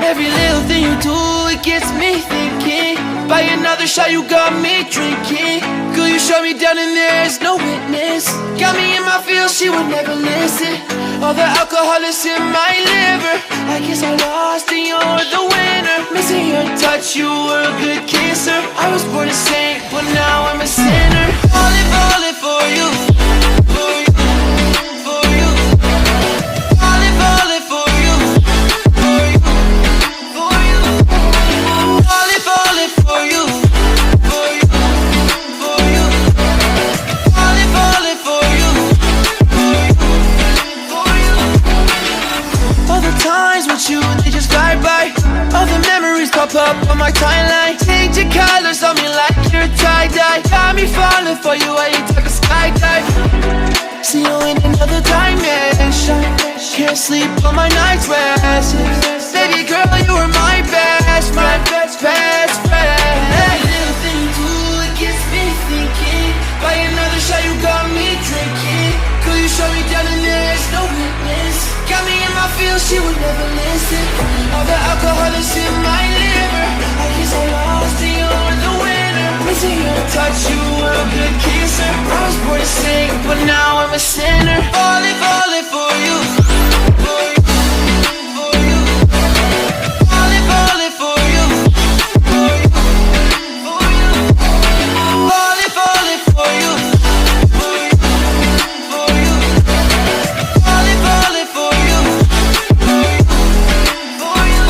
Every little thing you do, it gets me thinking. By another shot, you got me drinking. Girl, you shut me down and there's no witness. Got me in my feels, she would never listen. All the alcohol is in my liver. I guess I lost and you're the winner. Missing your touch, you were a good kisser. I was born a saint, but now I'm a sinner. Falling for you, for you, for you. Falling for you, for you, for you. Falling for you, for you, for you. Falling for you, for you, for you. All the times with you, they just fly by. All the memories pop up on my timeline. Change your colors on me like you're tie-dye. Got me falling for you, I ain't took a skydive. See you in another dimension. Can't sleep on my night's rest. Baby girl, you were my best friend, best friend. Every little thing you do, it gets me thinking. By another shot, you got me drinking. Girl, you shut me down and there's no witness. Got me in my feels, she would never listen. All the alcohol is in my liver. I guess I lost and you're the winner. Missing your touch, you were a good kisser. I was born to sing, but now I'm a sinner. Falling for you, for you, for you. Falling for you, for you, for you. Falling for you, for you, for you. Falling for you, for you, for you.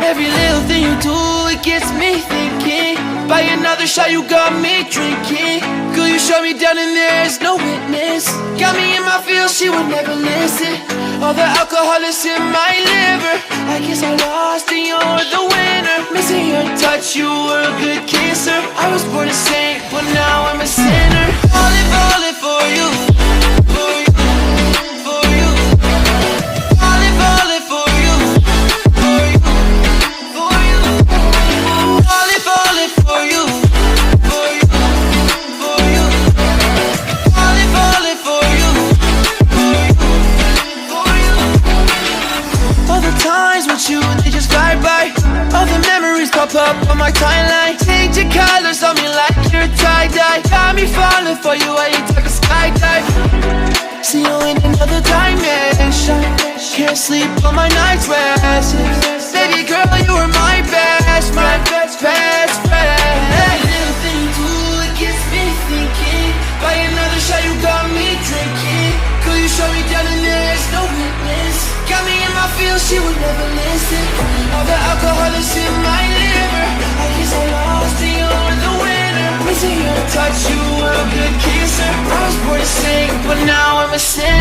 Every little thing you do, it gets me thinking. By another shot, you got me drinking. Girl, you shut me down and there's no witness. Got me in my feels, she would never listen. All the alcohol is in my liver. I guess I lost and you're the winner. Missing your touch, you were a good kisser. I was born a saint, but now I'm a sinner. Falling for you, for you, for you. Falling for you, for you, for you. Falling for you, for you, for you. Falling for you, for you, for you. All the on my timeline. Change your colors on me like you're tie-dye. Got me falling for you while you take a skydive. See you in another dimension. Can't sleep on my night's rest. Baby girl, you were my best friend, best friend. Every little thing you do, it gets me thinking. By another shot, you got me drinking. Could you show me down and there's no witness? Got me in my feels, she would never listen. All the alcohol is in my liver. I guess I lost and you were the winner. Missing your touch, you were a good kisser. I was born to sing, but now I'm a sinner.